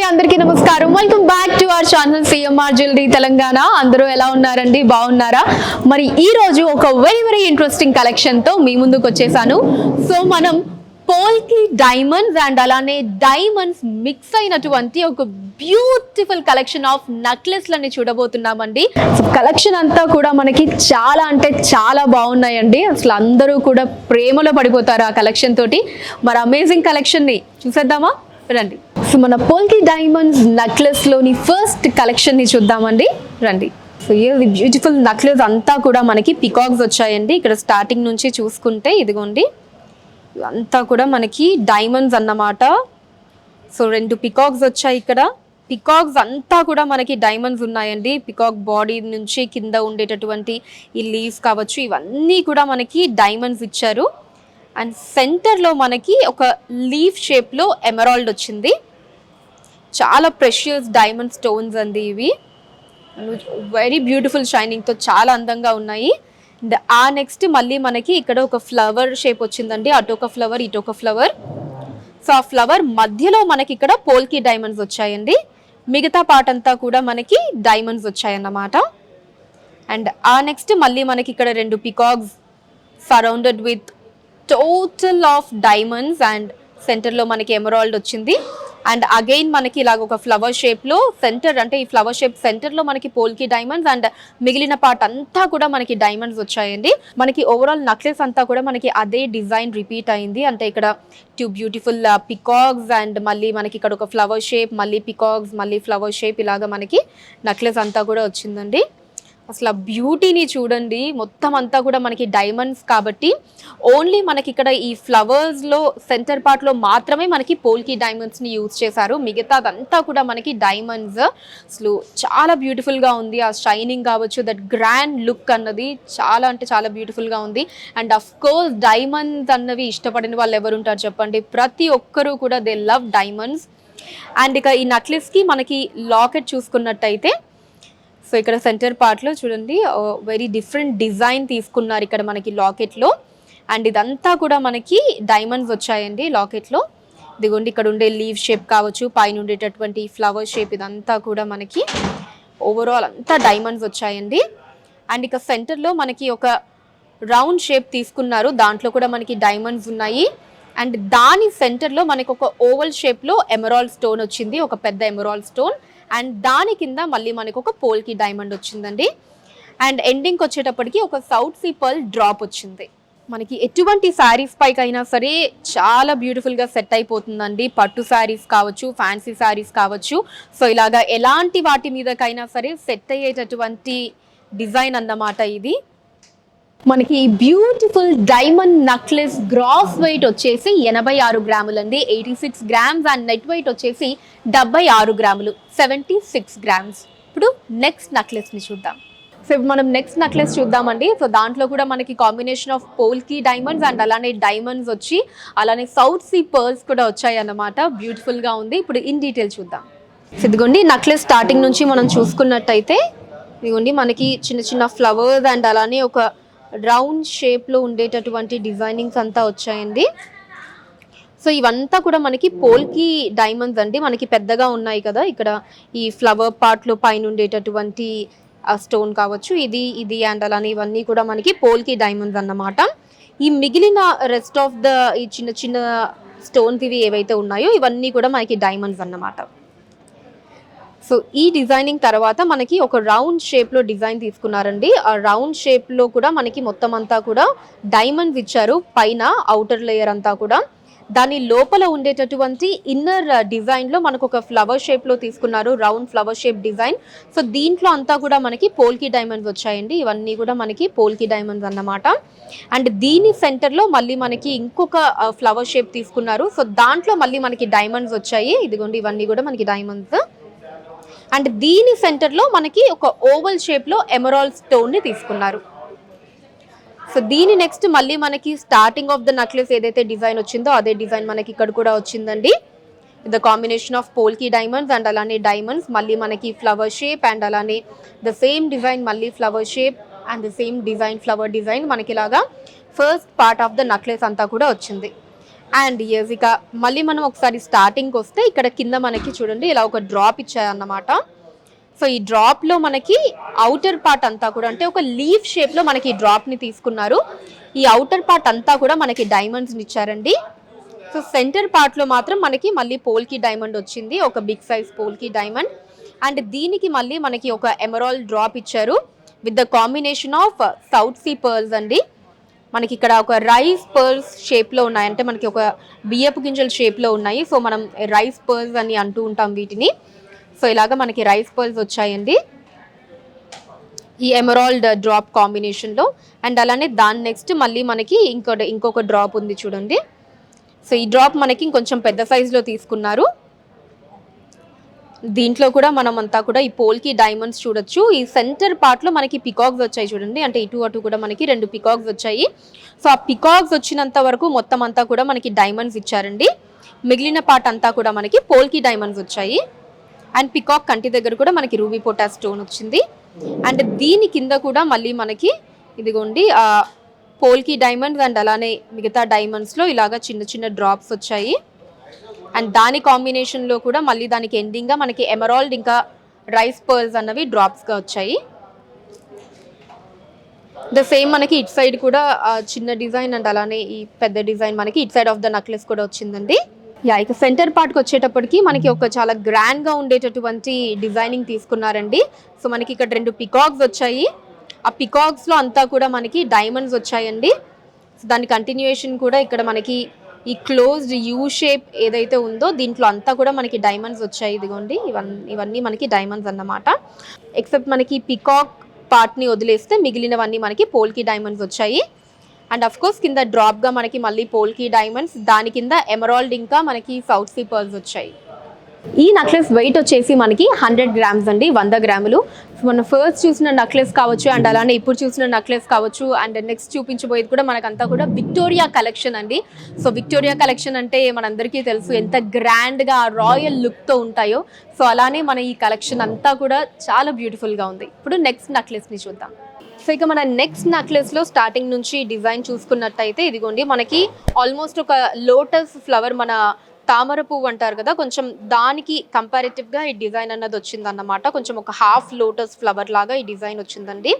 అందరికీ నమస్కారం. Welcome back to our channel CMR jewellery Telangana. అందరూ ఎలా ఉన్నారండి? బాగున్నారా? మరి ఈ రోజు ఒక వెరీ ఇంట్రెస్టింగ్ కలెక్షన్ తో మీ ముందుకు వచ్చేసాను. సో మనం పోల్కి డైమండ్స్ అండ్ అలానే డైమండ్స్ మిక్స్ అయినటువంటి ఒక బ్యూటిఫుల్ కలెక్షన్ ఆఫ్ నెక్లెస్లని చూడబోతున్నామండి. సో కలెక్షన్ అంతా కూడా మనకి చాలా అంటే చాలా బాగున్నాయండి. అసలు అందరూ కూడా ప్రేమలో పడిపోతారు ఆ కలెక్షన్ తోటి. మరి అమేజింగ్ కలెక్షన్ ని చూసేద్దామా? రండి. సో మన పోల్కి డైమండ్స్ నెక్లెస్ లోని ఫస్ట్ కలెక్షన్ ని చూద్దామండి. రండి. సో ఈ బ్యూటిఫుల్ నెక్లెస్ అంతా కూడా మనకి పికాక్స్ వచ్చాయండి. ఇక్కడ స్టార్టింగ్ నుంచి చూసుకుంటే ఇదిగోండి, అంతా కూడా మనకి డైమండ్స్ అన్నమాట. సో 2 పికాక్స్ వచ్చాయి. ఇక్కడ పికాక్స్ అంతా కూడా మనకి డైమండ్స్ ఉన్నాయండి. పికాక్ బాడీ నుంచి కింద ఉండేటటువంటి ఈ లీవ్స్ కావచ్చు, ఇవన్నీ కూడా మనకి డైమండ్స్ ఇచ్చారు. అండ్ సెంటర్లో మనకి ఒక లీఫ్ షేప్లో ఎమరాల్డ్ వచ్చింది. చాలా ప్రెషియస్ డైమండ్ స్టోన్స్ అండి ఇవి. వెరీ బ్యూటిఫుల్ షైనింగ్తో చాలా అందంగా ఉన్నాయి. అండ్ ఆ నెక్స్ట్ మళ్ళీ మనకి ఇక్కడ ఒక ఫ్లవర్ షేప్ వచ్చిందండి. అటొక ఫ్లవర్, ఇటొక ఫ్లవర్. సో ఆ ఫ్లవర్ మధ్యలో మనకి ఇక్కడ పోల్కి డైమండ్స్ వచ్చాయండి. మిగతా పార్ట్ అంతా కూడా మనకి డైమండ్స్ వచ్చాయన్నమాట. అండ్ ఆ నెక్స్ట్ మళ్ళీ మనకి ఇక్కడ 2 peacocks surrounded with total of diamonds and సెంటర్లో మనకి ఎమరాల్డ్ వచ్చింది. అండ్ అగైన్ మనకి ఇలాగ ఒక ఫ్లవర్ షేప్లో సెంటర్, అంటే ఈ ఫ్లవర్ షేప్ సెంటర్లో మనకి పోల్కి డైమండ్స్ అండ్ మిగిలిన పార్ట్ అంతా కూడా మనకి డైమండ్స్ వచ్చాయండి. మనకి ఓవరాల్ నెక్లెస్ అంతా కూడా మనకి అదే డిజైన్ రిపీట్ అయింది. అంటే ఇక్కడ 2 బ్యూటిఫుల్ పికాక్స్ అండ్ మళ్ళీ మనకి ఇక్కడ ఒక ఫ్లవర్ షేప్, మళ్ళీ పికాక్స్, మళ్ళీ ఫ్లవర్ షేప్, ఇలాగా మనకి నెక్లెస్ అంతా కూడా వచ్చిందండి. అసలు ఆ బ్యూటీని చూడండి. మొత్తం అంతా కూడా మనకి డైమండ్స్ కాబట్టి ఓన్లీ మనకి ఇక్కడ ఈ ఫ్లవర్స్లో సెంటర్ పార్ట్లో మాత్రమే మనకి పోల్కి డైమండ్స్ని యూజ్ చేశారు. మిగతాదంతా కూడా మనకి డైమండ్స్. అసలు చాలా బ్యూటిఫుల్గా ఉంది. ఆ షైనింగ్ కావచ్చు, దట్ గ్రాండ్ లుక్ అన్నది చాలా అంటే చాలా బ్యూటిఫుల్గా ఉంది. అండ్ అఫ్ కోర్స్ డైమండ్స్ అన్నవి ఇష్టపడిన వాళ్ళు ఎవరు ఉంటారు చెప్పండి? ప్రతి ఒక్కరూ కూడా దే లవ్ డైమండ్స్. అండ్ ఇక ఈ నెక్లెస్కి మనకి లాకెట్ చూసుకున్నట్టయితే, సో ఇక్కడ సెంటర్ పార్ట్లో చూడండి వెరీ డిఫరెంట్ డిజైన్ తీసుకున్నారు ఇక్కడ మనకి లాకెట్లో. అండ్ ఇదంతా కూడా మనకి డైమండ్స్ వచ్చాయండి లాకెట్లో. ఇదిగోండి ఇక్కడ ఉండే లీవ్ షేప్ కావచ్చు, పైన ఉండేటటువంటి ఫ్లవర్ షేప్, ఇదంతా కూడా మనకి ఓవరాల్ అంతా డైమండ్స్ వచ్చాయండి. అండ్ ఇక సెంటర్లో మనకి ఒక రౌండ్ షేప్ తీసుకున్నారు, దాంట్లో కూడా మనకి డైమండ్స్ ఉన్నాయి. అండ్ దాని సెంటర్లో మనకి ఒక ఓవల్ షేప్లో ఎమరాల్డ్ స్టోన్ వచ్చింది, ఒక పెద్ద ఎమరాల్డ్ స్టోన్. అండ్ దాని కింద మళ్ళీ మనకు ఒక పోల్కి డైమండ్ వచ్చిందండి. అండ్ ఎండింగ్కి వచ్చేటప్పటికి ఒక సౌత్ సీ పర్ల్ డ్రాప్ వచ్చింది. మనకి ఎటువంటి శారీస్ పైకైనా సరే చాలా బ్యూటిఫుల్గా సెట్ అయిపోతుందండి. పట్టు శారీస్ కావచ్చు, ఫ్యాన్సీ శారీస్ కావచ్చు. సో ఇలాగా ఎలాంటి వాటి మీదకైనా సరే సెట్ అయ్యేటటువంటి డిజైన్ అన్నమాట ఇది. మనకి beautiful diamond necklace gross weight వచ్చేసి 86 గ్రాములండి, 86 గ్రామ్స్. అండ్ నెట్ వెయిట్ వచ్చేసి 76 గ్రాములు, 76 గ్రామ్స్. ఇప్పుడు నెక్స్ట్ నెక్లెస్ని చూద్దాం. సో మనం నెక్స్ట్ నెక్లెస్ చూద్దామండి. సో దాంట్లో కూడా మనకి combination of polki diamonds and అలానే డైమండ్స్ వచ్చి అలానే సౌత్ సీ పర్ల్స్ కూడా వచ్చాయి అన్నమాట. బ్యూటిఫుల్గా ఉంది. ఇప్పుడు ఇన్ డీటెయిల్ చూద్దాం. సో ఇదిగోండి నెక్లెస్ స్టార్టింగ్ నుంచి మనం చూసుకున్నట్టయితే ఇదిగోండి మనకి చిన్న ఫ్లవర్స్ అండ్ అలానే ఒక రౌండ్ షేప్లో ఉండేటటువంటి డిజైనింగ్స్ అంతా వచ్చాయండి. సో ఇవంతా కూడా మనకి పోల్కి డైమండ్స్ అండి. మనకి పెద్దగా ఉన్నాయి కదా, ఇక్కడ ఈ ఫ్లవర్ పార్ట్లో పైన ఉండేటటువంటి స్టోన్ కావచ్చు, ఇది అండ్ అలానే ఇవన్నీ కూడా మనకి పోల్కి డైమండ్స్ అన్నమాట. ఈ మిగిలిన రెస్ట్ ఆఫ్ ద ఈ చిన్న స్టోన్స్ ఇవి ఏవైతే ఉన్నాయో ఇవన్నీ కూడా మనకి డైమండ్స్ అన్నమాట. సో ఈ డిజైనింగ్ తర్వాత మనకి ఒక రౌండ్ షేప్లో డిజైన్ తీసుకున్నారండి. ఆ రౌండ్ షేప్లో కూడా మనకి మొత్తం అంతా కూడా డైమండ్స్ ఇచ్చారు. పైన అవుటర్ లేయర్ అంతా కూడా, దాని లోపల ఉండేటటువంటి ఇన్నర్ డిజైన్లో మనకు ఒక ఫ్లవర్ షేప్లో తీసుకున్నారు, round flower shape design. So దీంట్లో అంతా కూడా మనకి పోల్కి డైమండ్స్ వచ్చాయండి. ఇవన్నీ కూడా మనకి పోల్కి డైమండ్స్ అన్నమాట. అండ్ దీని సెంటర్లో మళ్ళీ మనకి ఇంకొక ఫ్లవర్ షేప్ తీసుకున్నారు. సో దాంట్లో మళ్ళీ మనకి డైమండ్స్ వచ్చాయి. ఇదిగోండి ఇవన్నీ కూడా మనకి డైమండ్స్. అండ్ దీని సెంటర్లో మనకి ఒక ఓవల్ షేప్లో ఎమరాల్డ్ స్టోన్ని తీసుకున్నారు. సో దీని నెక్స్ట్ మళ్ళీ మనకి స్టార్టింగ్ ఆఫ్ ద నెక్లెస్ ఏదైతే డిజైన్ వచ్చిందో అదే డిజైన్ మనకి ఇక్కడ కూడా వచ్చిందండి. The combination of polki diamonds and అలానే డైమండ్స్, మళ్ళీ మనకి ఫ్లవర్ షేప్ అండ్ అలానే ద సేమ్ డిజైన్ మళ్ళీ flower shape and the same design flower design మనకి ఇలాగా first part of the necklace అంతా కూడా వచ్చింది. అండ్ ఎస్ ఇక మళ్ళీ మనం ఒకసారి స్టార్టింగ్కి వస్తే ఇక్కడ కింద మనకి చూడండి ఇలా ఒక డ్రాప్ ఇచ్చారన్నమాట. సో ఈ డ్రాప్లో మనకి అవుటర్ పార్ట్ అంతా కూడా అంటే ఒక లీఫ్ షేప్లో మనకి ఈ డ్రాప్ని తీసుకున్నారు. ఈ అవుటర్ పార్ట్ అంతా కూడా మనకి డైమండ్స్ని ఇచ్చారండి. సో సెంటర్ పార్ట్లో మాత్రం మనకి మళ్ళీ పోల్కి డైమండ్ వచ్చింది, ఒక big size polki diamond. And దీనికి మళ్ళీ మనకి ఒక ఎమరాల్డ్ డ్రాప్ ఇచ్చారు with the combination of South Sea pearls అండి. మనకి ఇక్కడ ఒక రైస్ పర్ల్స్ షేప్లో ఉన్నాయి, అంటే మనకి ఒక బియ్యపు గింజల షేప్లో ఉన్నాయి. సో మనం రైస్ పర్ల్స్ అని అంటూ ఉంటాం వీటిని. సో ఇలాగ మనకి రైస్ పర్ల్స్ వచ్చాయండి ఈ ఎమరాల్డ్ డ్రాప్ కాంబినేషన్లో. అండ్ అలానే దాని నెక్స్ట్ మళ్ళీ మనకి ఇంకొక డ్రాప్ ఉంది చూడండి. సో ఈ డ్రాప్ మనకి ఇంకొంచెం పెద్ద సైజులో తీసుకున్నారు. దీంట్లో కూడా మనం అంతా కూడా ఈ పోల్కి డైమండ్స్ చూడొచ్చు. ఈ సెంటర్ పార్ట్లో మనకి పికాక్స్ వచ్చాయి చూడండి, అంటే ఇటు అటు కూడా మనకి 2 పికాక్స్ వచ్చాయి. సో ఆ పికాక్స్ వచ్చినంత వరకు మొత్తం అంతా కూడా మనకి డైమండ్స్ ఇచ్చారండి. మిగిలిన పార్ట్ అంతా కూడా మనకి పోల్కి డైమండ్స్ వచ్చాయి. అండ్ పికాక్ కంటి దగ్గర కూడా మనకి రూబీ పొటాస్ స్టోన్ వచ్చింది. అండ్ దీని కింద కూడా మళ్ళీ మనకి ఇదిగోండి పోల్కి డైమండ్స్ అండ్ అలానే మిగతా డైమండ్స్లో ఇలాగా చిన్న చిన్న డ్రాప్స్ వచ్చాయి. అండ్ దాని కాంబినేషన్లో కూడా మళ్ళీ దానికి ఎండింగ్గా మనకి ఎమరాల్డ్ ఇంకా రైస్ పర్ల్స్ అన్నవి డ్రాప్స్గా వచ్చాయి. ద సేమ్ మనకి ఇట్ సైడ్ కూడా చిన్న డిజైన్ అండ్ అలానే ఈ పెద్ద డిజైన్ మనకి it side of the necklace కూడా వచ్చిందండి. ఇక సెంటర్ పార్ట్కి వచ్చేటప్పటికి మనకి ఒక చాలా గ్రాండ్గా ఉండేటటువంటి డిజైనింగ్ తీసుకున్నారండి. సో మనకి ఇక్కడ 2 పికాక్స్ వచ్చాయి. ఆ పికాక్స్లో అంతా కూడా మనకి డైమండ్స్ వచ్చాయండి. సో దాని కంటిన్యూయేషన్ కూడా ఇక్కడ మనకి ఈ క్లోజ్డ్ యూ షేప్ ఏదైతే ఉందో దీంట్లో అంతా కూడా మనకి డైమండ్స్ వచ్చాయి. ఇదిగోండి ఇవన్నీ మనకి డైమండ్స్ అన్నమాట. ఎక్సెప్ట్ మనకి పికాక్ పార్ట్ని వదిలేస్తే మిగిలినవన్నీ మనకి పోల్కి డైమండ్స్ వచ్చాయి. అండ్ అఫ్ కోర్స్ కింద డ్రాప్గా మనకి మళ్ళీ పోల్కి డైమండ్స్, దాని కింద ఎమరాల్డ్ ఇంకా మనకి సౌత్ సీ పర్ల్స్ వచ్చాయి. ఈ నెక్లెస్ వెయిట్ వచ్చేసి మనకి 100 గ్రామ్స్ అండి, 100 గ్రాములు. మనం ఫస్ట్ చూసిన నెక్లెస్ కావచ్చు అండ్ అలానే ఇప్పుడు చూసిన నెక్లెస్ కావచ్చు అండ్ నెక్స్ట్ చూపించబోయేది కూడా మనకంతా కూడా విక్టోరియా కలెక్షన్ అండి. సో విక్టోరియా కలెక్షన్ అంటే మనందరికీ తెలుసు ఎంత గ్రాండ్గా రాయల్ లుక్తో ఉంటాయో. సో అలానే మన ఈ కలెక్షన్ అంతా కూడా చాలా బ్యూటిఫుల్గా ఉంది. ఇప్పుడు నెక్స్ట్ నెక్లెస్ని చూద్దాం. సో ఇక మన నెక్స్ట్ నెక్లెస్లో స్టార్టింగ్ నుంచి డిజైన్ చూసుకున్నట్టయితే ఇదిగోండి మనకి ఆల్మోస్ట్ ఒక లోటస్ ఫ్లవర్, మన తామర పువ్వు అంటారు కదా, కొంచెం దానికి కంపారిటివ్గా ఈ డిజైన్ అన్నది వచ్చిందన్నమాట. కొంచెం ఒక హాఫ్ లోటస్ ఫ్లవర్ లాగా ఈ డిజైన్ వచ్చిందండి.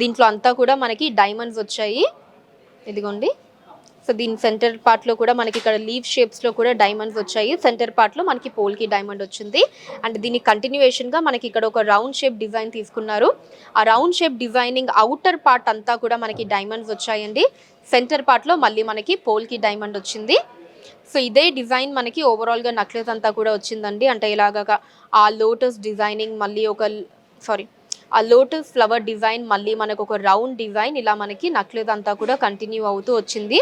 దీంట్లో అంతా కూడా మనకి డైమండ్స్ వచ్చాయి ఇదిగోండి. సో దీని సెంటర్ పార్ట్లో కూడా మనకి ఇక్కడ లీవ్ షేప్స్లో కూడా డైమండ్స్ వచ్చాయి. సెంటర్ పార్ట్లో మనకి పోల్కి డైమండ్ వచ్చింది. అండ్ దీని కంటిన్యూయేషన్గా మనకి ఇక్కడ ఒక రౌండ్ షేప్ డిజైన్ తీసుకున్నారు. ఆ round shape designing outer part అంతా కూడా మనకి డైమండ్స్ వచ్చాయండి. సెంటర్ పార్ట్లో మళ్ళీ మనకి పోల్కి డైమండ్ వచ్చింది. సో ఇదే డిజైన్ మనకి ఓవరాల్గా నెక్లెస్ అంతా కూడా వచ్చిందండి. అంటే ఇలాగా ఆ లోటస్ డిజైనింగ్ మళ్ళీ ఆ లోటస్ ఫ్లవర్ డిజైన్ మళ్ళీ మనకు ఒక రౌండ్ డిజైన్ ఇలా మనకి నెక్లెస్ అంతా కూడా కంటిన్యూ అవుతూ వచ్చింది.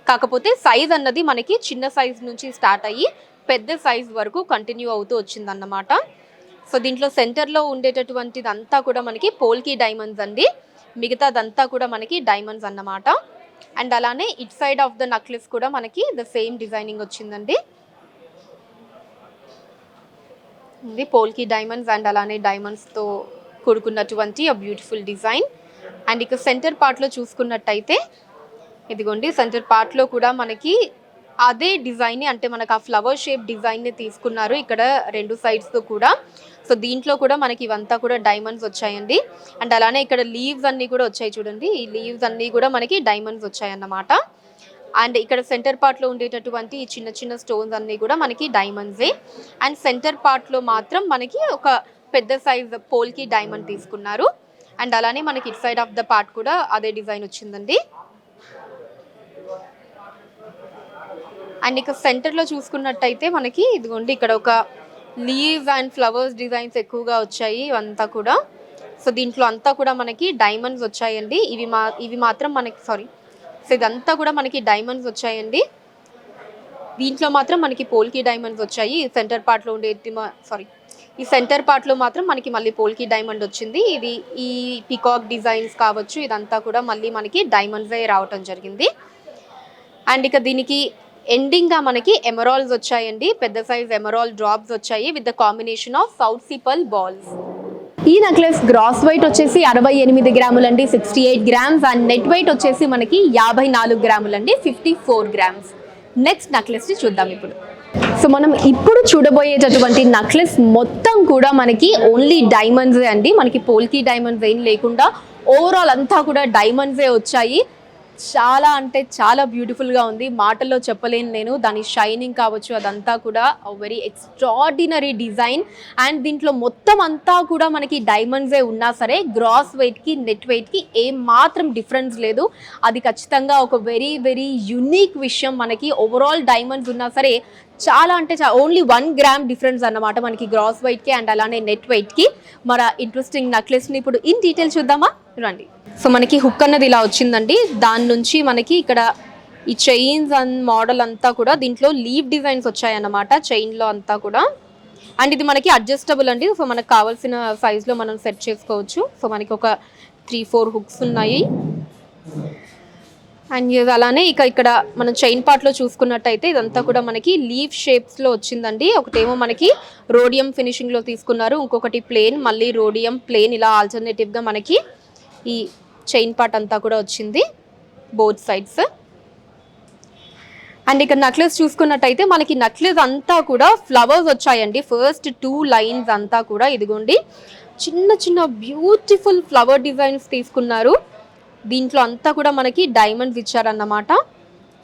కాకపోతే సైజ్ అన్నది మనకి చిన్న సైజ్ నుంచి స్టార్ట్ అయ్యి పెద్ద సైజ్ వరకు కంటిన్యూ అవుతూ వచ్చిందన్నమాట. సో దీంట్లో సెంటర్లో ఉండేటటువంటిది అంతా కూడా మనకి పోల్కి డైమండ్స్ అండి, మిగతాదంతా కూడా మనకి డైమండ్స్ అన్నమాట. అండ్ అలానే it side of the necklace కూడా మనకి ద సేమ్ డిజైనింగ్ వచ్చిందండి. ఇది పోల్కి డైమండ్స్ అండ్ అలానే డైమండ్స్తో కూడుకున్నటువంటి ఆ బ్యూటిఫుల్ డిజైన్. అండ్ ఇక సెంటర్ పార్ట్లో చూసుకున్నట్టయితే ఇదిగోండి సెంటర్ పార్ట్లో కూడా మనకి అదే డిజైన్, అంటే మనకు ఆ ఫ్లవర్ షేప్ డిజైన్ని తీసుకున్నారు ఇక్కడ 2 సైడ్స్తో కూడా. సో దీంట్లో కూడా మనకి ఇవంతా కూడా డైమండ్స్ వచ్చాయండి. అండ్ అలానే ఇక్కడ లీవ్స్ అన్నీ కూడా వచ్చాయి చూడండి, ఈ లీవ్స్ అన్నీ కూడా మనకి డైమండ్స్ వచ్చాయన్నమాట. అండ్ ఇక్కడ సెంటర్ పార్ట్లో ఉండేటటువంటి ఈ చిన్న చిన్న స్టోన్స్ అన్నీ కూడా మనకి డైమండ్సే. అండ్ సెంటర్ పార్ట్లో మాత్రం మనకి ఒక పెద్ద సైజ్ పోల్కి డైమండ్ తీసుకున్నారు. అండ్ అలానే మనకి it side of the part కూడా అదే డిజైన్ వచ్చిందండి. అండ్ ఇక సెంటర్లో చూసుకున్నట్టయితే మనకి ఇదిగోండి ఇక్కడ ఒక లీవ్స్ అండ్ ఫ్లవర్స్ డిజైన్స్ ఎక్కువగా వచ్చాయి ఇవంతా కూడా. సో దీంట్లో అంతా కూడా మనకి డైమండ్స్ వచ్చాయండి. ఇవి మాత్రం మనకి సో ఇదంతా కూడా మనకి డైమండ్స్ వచ్చాయండి. దీంట్లో మాత్రం మనకి పోల్కి డైమండ్స్ వచ్చాయి. సెంటర్ పార్ట్లో ఈ సెంటర్ పార్ట్లో మాత్రం మనకి మళ్ళీ పోల్కి డైమండ్ వచ్చింది. ఈ పికాక్ డిజైన్స్ కావచ్చు ఇదంతా కూడా మళ్ళీ మనకి డైమండ్సే రావటం జరిగింది. అండ్ ఇక దీనికి ఎండింగ్గా మనకి ఎమరాల్డ్స్ వచ్చాయండి, పెద్ద సైజ్ ఎమరాల్డ్ డ్రాప్స్ వచ్చాయి with the combination of South see pearl balls. ఈ నెక్లెస్ గ్రాస్ వెయిట్ వచ్చేసి 68 గ్రాములండి, 68 గ్రామ్స్. అండ్ నెట్ వెయిట్ వచ్చేసి మనకి 54 గ్రాములండి, 54 గ్రామ్స్. నెక్స్ట్ నెక్లెస్ని చూద్దాం ఇప్పుడు. సో మనం ఇప్పుడు చూడబోయేటటువంటి నెక్లెస్ మొత్తం కూడా మనకి ఓన్లీ డైమండ్సే అండి. మనకి పోల్కి డైమండ్స్ ఏం లేకుండా ఓవరాల్ అంతా కూడా డైమండ్సే వచ్చాయి. చాలా అంటే చాలా బ్యూటిఫుల్గా ఉంది, మాటల్లో చెప్పలేను నేను. దాని షైనింగ్ కావచ్చు, అదంతా కూడా వెరీ ఎక్స్ట్రాడినరీ డిజైన్. అండ్ దీంట్లో మొత్తం అంతా కూడా మనకి డైమండ్సే ఉన్నా సరే గ్రాస్ వెయిట్కి నెట్ వెయిట్కి ఏం మాత్రం డిఫరెన్స్ లేదు. అది ఖచ్చితంగా ఒక వెరీ వెరీ యునిక్ విషయం. మనకి ఓవరాల్ డైమండ్స్ ఉన్నా సరే చాలా అంటే ఓన్లీ 1 గ్రామ్ డిఫరెన్స్ అన్నమాట మనకి గ్రాస్ వెయిట్కి అండ్ అలానే నెట్ వెయిట్కి. మన ఇంట్రెస్టింగ్ నెక్లెస్ని ఇప్పుడు ఇన్ డీటెయిల్ చూద్దామా, రండి. సో మనకి హుక్ అన్నది ఇలా వచ్చిందండి. దాని నుంచి మనకి ఇక్కడ ఈ చైన్స్ అండ్ మోడల్ అంతా కూడా దీంట్లో లీవ్ డిజైన్స్ వచ్చాయన్నమాట చైన్లో అంతా కూడా. అండ్ ఇది మనకి అడ్జస్టబుల్ అండి. సో మనకు కావాల్సిన సైజ్లో మనం సెట్ చేసుకోవచ్చు. సో మనకి ఒక 3-4 హుక్స్ ఉన్నాయి. అండ్ అలానే ఇక్కడ మనం చైన్ పార్ట్లో చూసుకున్నట్టయితే ఇదంతా కూడా మనకి లీవ్ షేప్స్లో వచ్చిందండి. ఒకటేమో మనకి రోడియం ఫినిషింగ్లో తీసుకున్నారు, ఇంకొకటి ప్లేన్, మళ్ళీ రోడియం, ప్లేన్, ఇలా ఆల్టర్నేటివ్గా మనకి ఈ చైన్ పార్ట్ అంతా కూడా వచ్చింది బోత్ సైడ్స్. అండ్ ఇక్కడ నెక్లెస్ చూసుకున్నట్టయితే మనకి నెక్లెస్ అంతా కూడా ఫ్లవర్స్ వచ్చాయండి. ఫస్ట్ 2 లైన్స్ అంతా కూడా ఇదిగోండి చిన్న చిన్న బ్యూటిఫుల్ ఫ్లవర్ డిజైన్స్ తీసుకున్నారు. దీంట్లో అంతా కూడా మనకి డైమండ్స్ ఇచ్చారన్నమాట.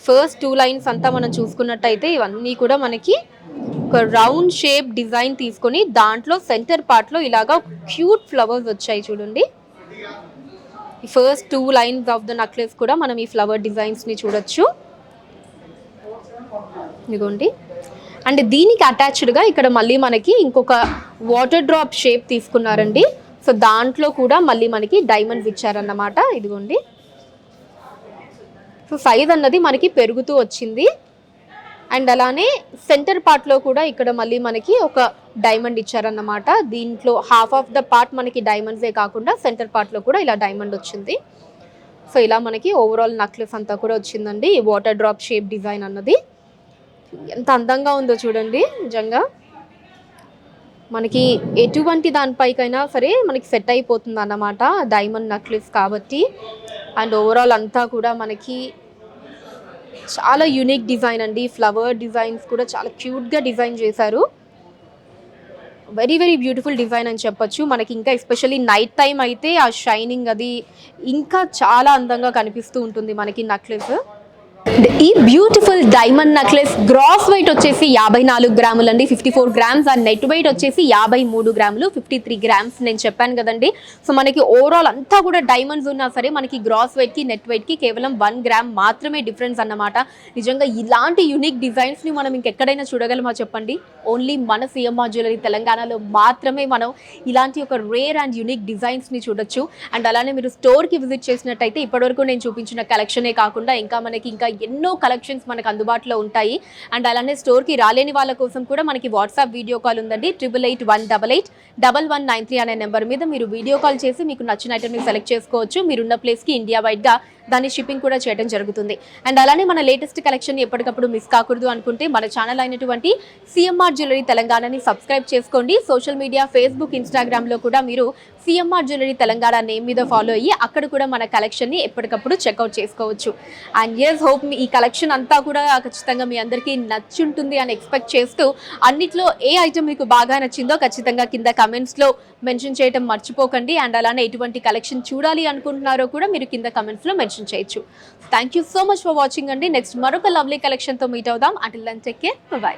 ఫస్ట్ 2 లైన్స్ అంతా మనం చూసుకున్నట్టయితే ఇవన్నీ కూడా మనకి ఒక రౌండ్ షేప్ డిజైన్ తీసుకొని దాంట్లో సెంటర్ పార్ట్లో ఇలాగా క్యూట్ ఫ్లవర్స్ వచ్చాయి చూడండి. ఈ first 2 lines of the necklace కూడా మనం ఈ ఫ్లవర్ డిజైన్స్ని చూడొచ్చు, ఇదిగోండి. అండ్ దీనికి అటాచ్డ్గా ఇక్కడ మళ్ళీ మనకి ఇంకొక వాటర్ డ్రాప్ షేప్ తీసుకున్నారండి. సో దాంట్లో కూడా మళ్ళీ మనకి డైమండ్స్ ఇచ్చారన్నమాట, ఇదిగోండి. సో సైజ్ అన్నది మనకి పెరుగుతూ వచ్చింది. అండ్ అలానే సెంటర్ పార్ట్లో కూడా ఇక్కడ మళ్ళీ మనకి ఒక డైమండ్ ఇచ్చారన్నమాట. దీంట్లో హాఫ్ ఆఫ్ ద పార్ట్ మనకి డైమండ్సే కాకుండా సెంటర్ పార్ట్లో కూడా ఇలా డైమండ్ వచ్చింది. సో ఇలా మనకి ఓవరాల్ నెక్లెస్ అంతా కూడా వచ్చిందండి. వాటర్ డ్రాప్ షేప్ డిజైన్ అన్నది ఎంత అందంగా ఉందో చూడండి. నిజంగా మనకి ఎటువంటి దానిపైకైనా సరే మనకి సెట్ అయిపోతుంది అన్నమాట డైమండ్ నెక్లెస్ కాబట్టి. అండ్ ఓవరాల్ అంతా కూడా మనకి చాలా యూనిక్ డిజైన్ అండి. ఫ్లవర్ డిజైన్స్ కూడా చాలా క్యూట్గా డిజైన్ చేశారు. వెరీ వెరీ బ్యూటిఫుల్ డిజైన్ అని చెప్పొచ్చు. మనకి ఇంకా ఎస్పెషల్లీ నైట్ టైం అయితే ఆ షైనింగ్ అది ఇంకా చాలా అందంగా కనిపిస్తూ ఉంటుంది మనకి నెక్లెస్. ఈ beautiful diamond necklace gross weight వచ్చేసి 54 గ్రాములు అండి, 54 గ్రామ్స్. అండ్ నెట్ వెయిట్ వచ్చేసి 53 గ్రాములు, 53 గ్రామ్స్ నేను చెప్పాను కదండి. సో మనకి ఓవరాల్ అంతా కూడా డైమండ్స్ ఉన్నా సరే మనకి గ్రాస్ వెయిట్కి నెట్ వెయిట్కి కేవలం 1 గ్రామ్ మాత్రమే డిఫరెన్స్ అన్నమాట. నిజంగా ఇలాంటి యూనిక్ డిజైన్స్ని మనం ఇంకెక్కడైనా చూడగలమా చెప్పండి? ఓన్లీ మన సిఎంఆర్ జ్యువెలరీ తెలంగాణలో మాత్రమే మనం ఇలాంటి ఒక రేర్ అండ్ యూనిక్ డిజైన్స్ని చూడొచ్చు. అండ్ అలానే మీరు స్టోర్కి విజిట్ చేసినట్టయితే ఇప్పటివరకు నేను చూపించిన కలెక్షనే కాకుండా ఇంకా ఎన్నో కలెక్షన్స్ మనకు అందుబాటులో ఉంటాయి. అండ్ అలానే స్టోర్కి రాలేని వాళ్ళ కోసం కూడా మనకి వాట్సాప్ వీడియో కాల్ ఉందండి. 8881881193 అనే నెంబర్ మీద మీరు వీడియో కాల్ చేసి మీకు నచ్చిన ఐటమ్ని సెలెక్ట్ చేసుకోవచ్చు. మీరున్న ప్లేస్కి ఇండియా వైడ్గా దాని షిప్పింగ్ కూడా చేయడం జరుగుతుంది. అండ్ అలానే మన లేటెస్ట్ కలెక్షన్ ఎప్పటికప్పుడు మిస్ కాకూడదు అనుకుంటే మన ఛానల్ అయినటువంటి సిఎంఆర్ జ్యువెలరీ తెలంగాణని సబ్స్క్రైబ్ చేసుకోండి. సోషల్ మీడియా ఫేస్బుక్, ఇన్స్టాగ్రామ్లో కూడా మీరు సిఎంఆర్ జ్యువెలరీ తెలంగాణ నేమ్ మీద ఫాలో అయ్యి అక్కడ కూడా మన కలెక్షన్ని ఎప్పటికప్పుడు చెక్అవుట్ చేసుకోవచ్చు. అండ్ ఎస్ హోప్ ఈ కలెక్షన్ అంతా కూడా ఖచ్చితంగా మీ అందరికీ నచ్చుంటుంది అని ఎక్స్పెక్ట్ చేస్తూ అన్నిట్లో ఏ ఐటమ్ మీకు బాగా నచ్చిందో ఖచ్చితంగా కింద కమెంట్స్లో మెన్షన్ చేయడం మర్చిపోకండి. అండ్ అలానే ఎటువంటి కలెక్షన్ చూడాలి అనుకుంటున్నారో కూడా మీరు కింద కమెంట్స్లో మెన్షన్ చేయొచ్చు. Thank you so much for watching అండి. నెక్స్ట్ మరొక లవ్లీ కలెక్షన్తో మీట్ అవుదాం. Until then take care, by.